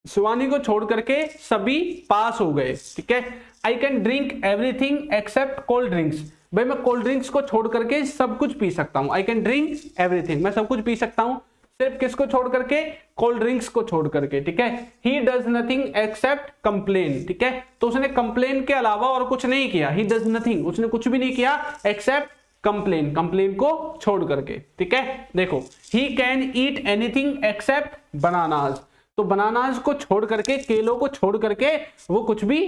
शिवानी को छोड़ करके सभी पास हो गए, ठीक है। I can drink everything except cold drinks, भाई मैं कोल्ड ड्रिंक्स को छोड़ करके सब कुछ पी सकता हूं। आई कैन ड्रिंक एवरीथिंग, मैं सब कुछ पी सकता हूं, सिर्फ किसको छोड़ करके, कोल्ड ड्रिंक्स को छोड़ करके, ठीक है। He does nothing accept complain, ठीक है, तो उसने कंप्लेन के अलावा और कुछ नहीं किया। ही डज नथिंग, उसने कुछ भी नहीं किया एक्सेप्ट कंप्लेन, कंप्लेन को छोड़ करके, ठीक है। देखो, he can eat anything accept bananas, तो बनानास को छोड़ करके, केलों को छोड़ करके वो कुछ भी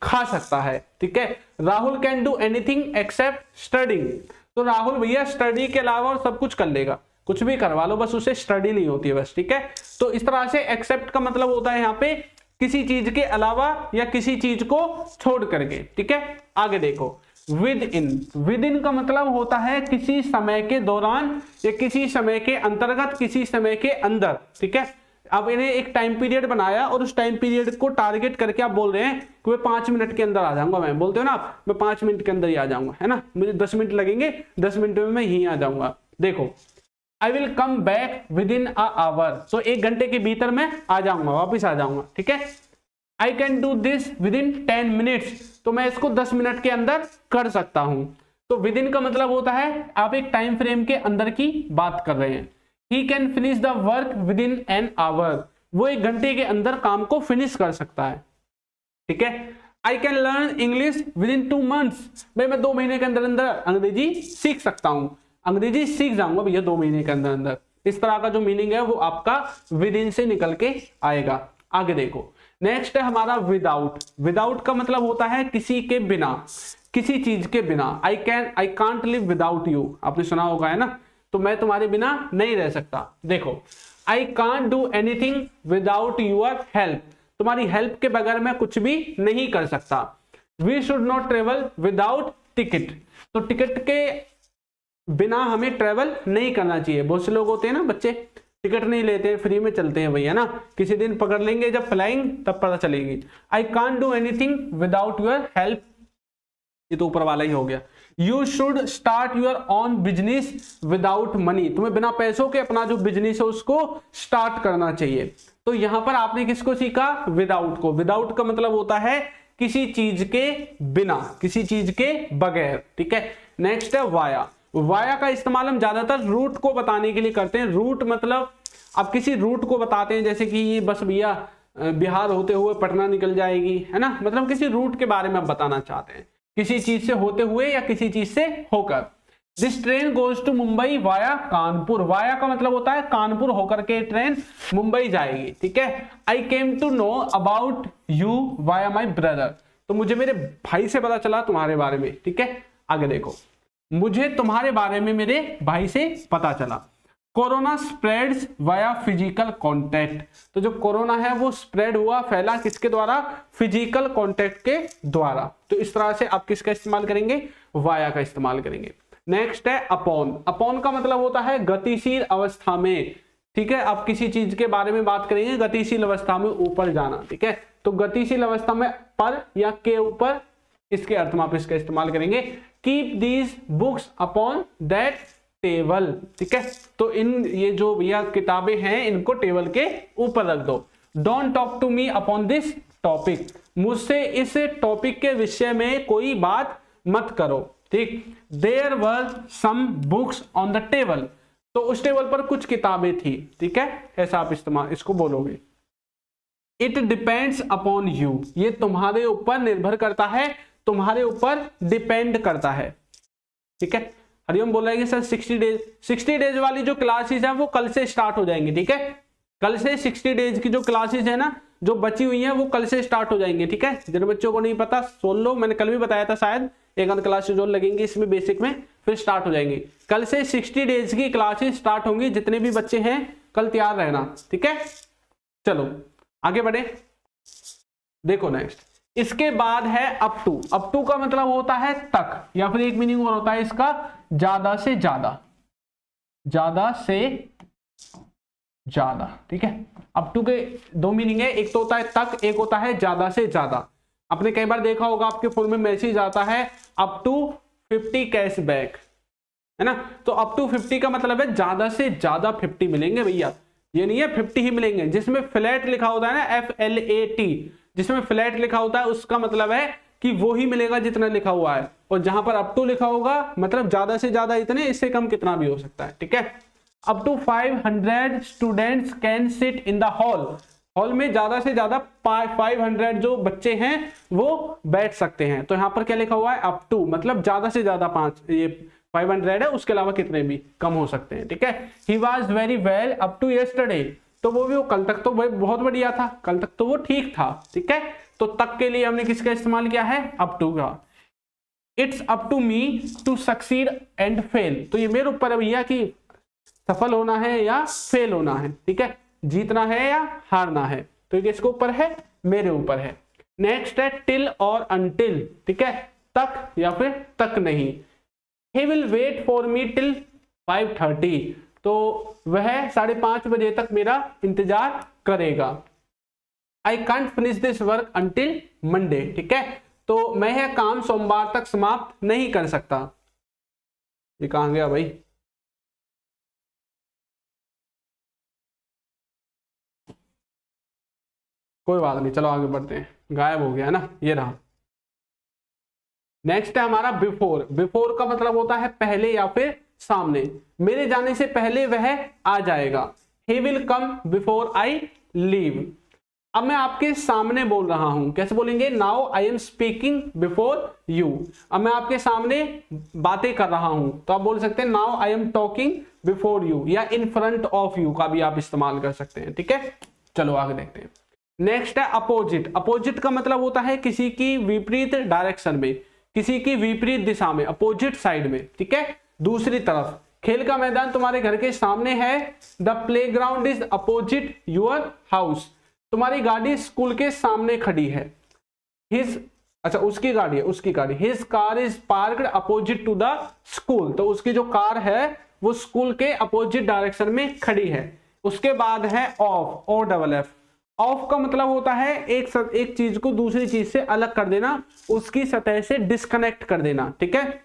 खा सकता है, ठीक है। Rahul can do anything accept studying, तो राहुल भैया स्टडी के अलावा और सब कुछ कर लेगा, कुछ भी करवा लो, बस उसे स्टडी नहीं होती है बस, ठीक है। तो इस तरह से एक्सेप्ट का मतलब होता है यहाँ पे किसी चीज के अलावा या किसी चीज को छोड़ करके, ठीक है। आगे देखो, विद इन, विद इन का मतलब होता है किसी समय के दौरान या किसी समय के अंतर्गत, किसी समय के अंदर, ठीक है। अब इन्हें एक टाइम पीरियड बनाया और उस टाइम पीरियड को टारगेट करके आप बोल रहे हैं कि मैं 5 मिनट के अंदर आ जाऊंगा, मैं बोलते हो ना आप, मैं 5 मिनट के अंदर ही आ जाऊंगा, है ना, मुझे 10 मिनट लगेंगे, 10 मिनट में मैं यहीं आ जाऊंगा। देखो, I will come back within a hour, तो 1 घंटे के भीतर मैं आ जाऊंगा, वापिस आ जाऊंगा, ठीक है। I can do this with in 10 minutes, तो मैं इसको 10 मिनट के अंदर कर सकता हूं। तो विद इन का मतलब होता है आप एक टाइम फ्रेम के अंदर की बात कर रहे हैं। He can finish the work within an hour, वो 1 घंटे के अंदर काम को फिनिश कर सकता है, ठीक है। I can learn English within 2 months, भाई मैं 2 महीने के अंदर अंदर अंग्रेजी सीख सकता हूं, अंग्रेजी सीख जाऊंगा भैया 2 महीने के अंदर अंदर। इस तरह का जो मीनिंग है वो आपका विद इन से निकल के आएगा। आगे देखो, नेक्स्ट है हमारा विदाउट। विदाउट का मतलब होता है किसी के बिना, किसी चीज के बिना। I can't live without you, आपने सुना होगा, है ना, तो मैं तुम्हारे बिना नहीं रह सकता। देखो, I can't do anything without your help, तुम्हारी हेल्प के बगैर मैं कुछ भी नहीं कर सकता। We should not travel without ticket, तो टिकट के बिना हमें ट्रेवल नहीं करना चाहिए। बहुत से लोग होते हैं ना बच्चे, टिकट नहीं लेते, फ्री में चलते हैं भैया ना, किसी दिन पकड़ लेंगे जब फ्लाइंग तब पता चलेगी। I can't do anything without your help, ये तो ऊपर वाला ही हो गया। You should start your own business without money, तुम्हें बिना पैसों के अपना जो बिजनेस है उसको स्टार्ट करना चाहिए। तो यहां पर आपने किसको सीखा? विदाउट को। विदाउट का मतलब होता है किसी चीज के बिना, किसी चीज के बगैर, ठीक है। नेक्स्ट है वाया। वाया का इस्तेमाल हम ज्यादातर रूट को बताने के लिए करते हैं। रूट मतलब आप किसी रूट को बताते हैं, जैसे कि ये बस भैया बिहार होते हुए पटना निकल जाएगी, है ना, मतलब किसी रूट के बारे में आप बताना चाहते हैं, किसी चीज से होते हुए या किसी चीज से होकर। This train goes to Mumbai via Kanpur. Via का मतलब होता है कानपुर होकर के ट्रेन मुंबई जाएगी, ठीक है। I came to know about you via my brother, तो मुझे मेरे भाई से पता चला तुम्हारे बारे में, ठीक है। आगे देखो, मुझे तुम्हारे बारे में मेरे भाई से पता चला। Corona spreads via physical contact, तो जो कोरोना है वो स्प्रेड हुआ, फैला किसके द्वारा? फिजिकल कॉन्टैक्ट के द्वारा। तो इस तरह से आप किसका इस्तेमाल करेंगे? वाया का इस्तेमाल करेंगे। नेक्स्ट है अपॉन। अपॉन का मतलब होता है गतिशील अवस्था में, ठीक है। आप किसी चीज के बारे में बात करेंगे, गतिशील अवस्था में ऊपर जाना, ठीक है। तो गतिशील अवस्था में पर या के ऊपर, इसके अर्थ में आप इसका इस्तेमाल करेंगे। Keep these books upon that table, ठीक है। तो इन ये जो भैया किताबें हैं इनको टेबल के ऊपर रख दो। Don't talk to me upon this topic, मुझसे इस टॉपिक के विषय में कोई बात मत करो, ठीक। There were some books on the table, तो उस टेबल पर कुछ किताबें थी, ठीक है। ऐसा आप इस्तेमाल इसको बोलोगे। इट डिपेंड्स अपॉन यू, ये तुम्हारे ऊपर निर्भर करता है, तुम्हारे ऊपर डिपेंड करता है, ठीक है। हरिओम बोल रहे हैं कि सर 60 डेज वाली जो क्लासेस है वो कल से स्टार्ट हो जाएंगी, ठीक है। कल से 60 डेज की जो क्लासेस है ना, जो बची हुई है वो कल से स्टार्ट हो जाएंगे, ठीक है। जिन बच्चों को नहीं पता सुन लो, मैंने कल भी बताया था शायद, एक आध क्लासेस जो लगेंगी इसमें बेसिक में, फिर स्टार्ट हो जाएंगे। कल से 60 डेज की क्लासेस स्टार्ट होंगी, जितने भी बच्चे हैं कल तैयार रहना, ठीक है। चलो आगे बढ़े, देखो नेक्स्ट, इसके बाद है अप टू। अप टू का मतलब होता है तक, या फिर एक मीनिंग और होता है इसका ज्यादा से ज्यादा, ज्यादा से ज्यादा, ठीक है। अप टू के 2 मीनिंग है, एक तो होता है तक, एक होता है ज्यादा से ज्यादा। आपने कई बार देखा होगा आपके फोन में मैसेज आता है अप टू 50 कैशबैक, है ना। तो अप टू 50 का मतलब है ज्यादा से ज्यादा 50 मिलेंगे भैया, ये नहीं है 50 ही मिलेंगे। जिसमें फ्लैट लिखा होता है ना, FLAT, जिसमें फ्लैट लिखा होता है उसका मतलब है कि वो ही मिलेगा जितना लिखा हुआ है, और जहां पर अप टू लिखा होगा मतलब ज्यादा से ज्यादा इतने, इससे कम कितना भी हो सकता है, ठीक है। Up to 500 students can sit in the hall, hall में ज्यादा से ज्यादा 500 जो बच्चे हैं वो बैठ सकते हैं। तो यहाँ पर क्या लिखा हुआ है? अप टू, मतलब ज्यादा से ज्यादा 500 है, उसके अलावा कितने भी कम हो सकते हैं, ठीक है। He was very well up to yesterday, तो वो कल तक तो बहुत बढ़िया था, कल तक तो वो ठीक था, ठीक है। तो तक के लिए हमने किसका इस्तेमाल किया है? अप टू का। It's up to me to succeed and fail, तो ये मेरे ऊपर है भैया कि सफल होना है या फेल होना है, ठीक है, जीतना है या हारना है। तो ये किसके ऊपर है? मेरे ऊपर है। नेक्स्ट है टिल और अनटिल, ठीक है, तक या फिर तक नहीं। He will wait for me till 5:30, तो वह 5:30 बजे तक मेरा इंतजार करेगा। I can't finish this work until Monday, ठीक है, तो मैं यह काम सोमवार तक समाप्त नहीं कर सकता। ये कहां गया भाई? कोई बात नहीं, चलो आगे बढ़ते हैं, गायब हो गया है ना, ये रहा। नेक्स्ट है हमारा बिफोर। बिफोर का मतलब होता है पहले या फिर सामने। मेरे जाने से पहले वह आ जाएगा। He will come before I leave. अब मैं आपके सामने बोल रहा हूं, कैसे बोलेंगे? Now I am speaking before you. अब मैं आपके सामने बातें कर रहा हूं, तो आप बोल सकते हैं now I am talking before you, या इन फ्रंट ऑफ यू का भी आप इस्तेमाल कर सकते हैं, ठीक है। चलो आगे देखते हैं। नेक्स्ट है अपोजिट। अपोजिट का मतलब होता है किसी की विपरीत डायरेक्शन में, किसी की विपरीत दिशा में, अपोजिट साइड में, ठीक है, दूसरी तरफ। खेल का मैदान तुम्हारे घर के सामने है। The playground is opposite your house. तुम्हारी गाड़ी स्कूल के सामने खड़ी है। अच्छा उसकी गाड़ी है, उसकी गाड़ी। His car is parked opposite to the school. तो उसकी जो कार है वो स्कूल के अपोजिट डायरेक्शन में खड़ी है। उसके बाद है off, O double F. Off का मतलब होता है एक चीज को दूसरी चीज से अलग कर देना, उसकी सतह से डिस्कनेक्ट कर देना, ठीक है।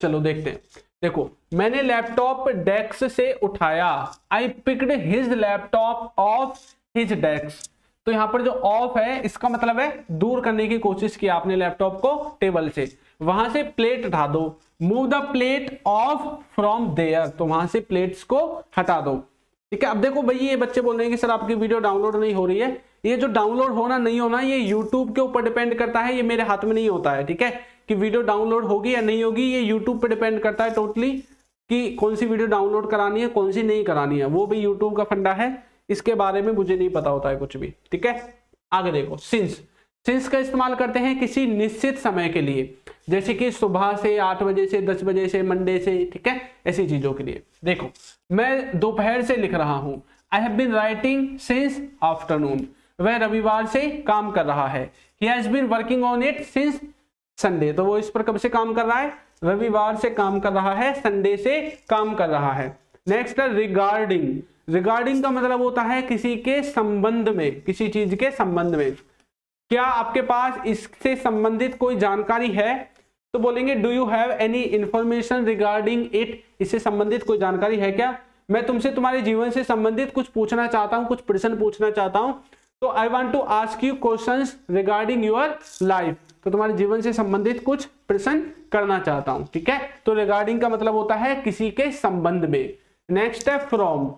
चलो देखते हैं। देखो, मैंने लैपटॉप डेस्क से उठाया। I picked his laptop off his desk. तो यहां पर जो ऑफ है इसका मतलब है दूर करने की कोशिश की आपने लैपटॉप को टेबल से। वहां से प्लेट हटा दो। Move the plate off from there. तो वहां से प्लेट्स को हटा दो, ठीक है। अब देखो भाई, ये बच्चे बोल रहे हैं कि सर आपकी वीडियो डाउनलोड नहीं हो रही है। ये जो डाउनलोड होना नहीं होना ये यूट्यूब के ऊपर डिपेंड करता है, ये मेरे हाथ में नहीं होता है, ठीक है, कि वीडियो डाउनलोड होगी या नहीं होगी। ये यूट्यूब पे डिपेंड करता है टोटली कि कौन सी वीडियो डाउनलोड करानी है, कौन सी नहीं करानी है। वो भी यूट्यूब का फंडा है, इसके बारे में मुझे नहीं पता होता है कुछ भी, ठीक है। आगे देखो, सिंस। सिंस का इस्तेमाल करते हैं किसी निश्चित समय के लिए, जैसे कि सुबह से 8 बजे से 10 बजे से, मंडे से, ठीक है, ऐसी चीजों के लिए। देखो, मैं दोपहर से लिख रहा हूं। I have been writing since afternoon. वह रविवार से काम कर रहा है। He has been working on it since Sunday. तो वो इस पर कब से काम कर रहा है? रविवार से काम कर रहा है, संडे से काम कर रहा है। नेक्स्ट है रिगार्डिंग। रिगार्डिंग का मतलब होता है किसी के संबंध में, किसी चीज के संबंध में। क्या आपके पास इससे संबंधित कोई जानकारी है? तो बोलेंगे do you have any information regarding it. इससे संबंधित कोई जानकारी है क्या? मैं तुमसे तुम्हारे जीवन से संबंधित कुछ पूछना चाहता हूं, कुछ प्रश्न पूछना चाहता हूं। तो I want to ask you questions regarding your life. तो तुम्हारे जीवन से संबंधित कुछ प्रश्न करना चाहता हूं, ठीक है। तो रिगार्डिंग का मतलब होता है किसी के संबंध में। नेक्स्ट है फ्रॉम।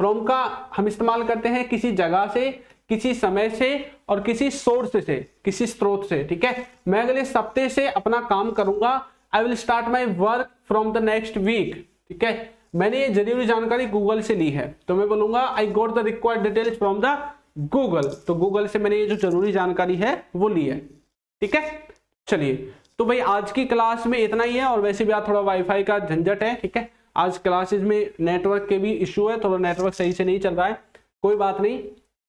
फ्रॉम का हम इस्तेमाल करते हैं किसी जगह से, किसी समय से और किसी सोर्स से, किसी स्रोत से, ठीक है। मैं अगले सप्ते से अपना काम करूंगा। I will start my work from the next week, ठीक है। मैंने ये जरूरी जानकारी गूगल से ली है, तो मैं बोलूंगा I got the required details from the Google. तो गूगल से मैंने ये जो जरूरी जानकारी है वो ली है, ठीक है। चलिए, तो भाई आज की क्लास में इतना ही है। और वैसे भी आज थोड़ा वाईफाई का झंझट है, ठीक है। आज क्लासेस में नेटवर्क के भी इश्यू है, थोड़ा नेटवर्क सही से नहीं चल रहा है, कोई बात नहीं।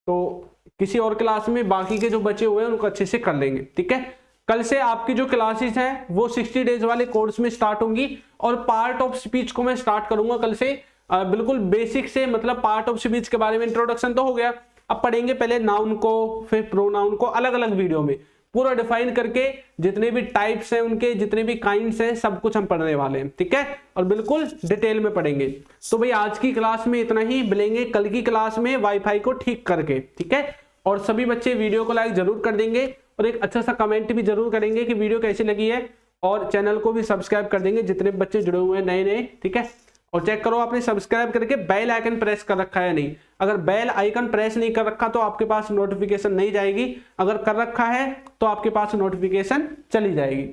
तो किसी और क्लास में बाकी के जो बचे हुए हैं उनको अच्छे से कर लेंगे, ठीक है। कल से आपकी जो क्लासेस हैं वो 60 डेज वाले कोर्स में स्टार्ट होंगी। और पार्ट ऑफ स्पीच को मैं स्टार्ट करूंगा कल से, बिल्कुल बेसिक से। मतलब पार्ट ऑफ स्पीच के बारे में इंट्रोडक्शन तो हो गया, अब पढ़ेंगे पहले नाउन को, फिर प्रोनाउन को, अलग अलग वीडियो में पूरा डिफाइन करके जितने भी टाइप्स हैं उनके, जितने भी काइंड्स हैं, सब कुछ हम पढ़ने वाले हैं, ठीक है। और बिल्कुल डिटेल में पढ़ेंगे। तो भाई आज की क्लास में इतना ही, मिलेंगे कल की क्लास में वाईफाई को ठीक करके, ठीक है। और सभी बच्चे वीडियो को लाइक जरूर कर देंगे और एक अच्छा सा कमेंट भी जरूर करेंगे कि वीडियो कैसी लगी है। और चैनल को भी सब्सक्राइब कर देंगे जितने बच्चे जुड़े हुए हैं नए नए, ठीक है। और चेक करो आपने सब्सक्राइब करके बेल आइकन प्रेस कर रखा है नहीं। अगर बेल आइकन प्रेस नहीं कर रखा तो आपके पास नोटिफिकेशन नहीं जाएगी, अगर कर रखा है तो आपके पास नोटिफिकेशन चली जाएगी।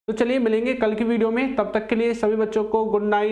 तो चलिए मिलेंगे कल की वीडियो में, तब तक के लिए सभी बच्चों को गुड नाइट।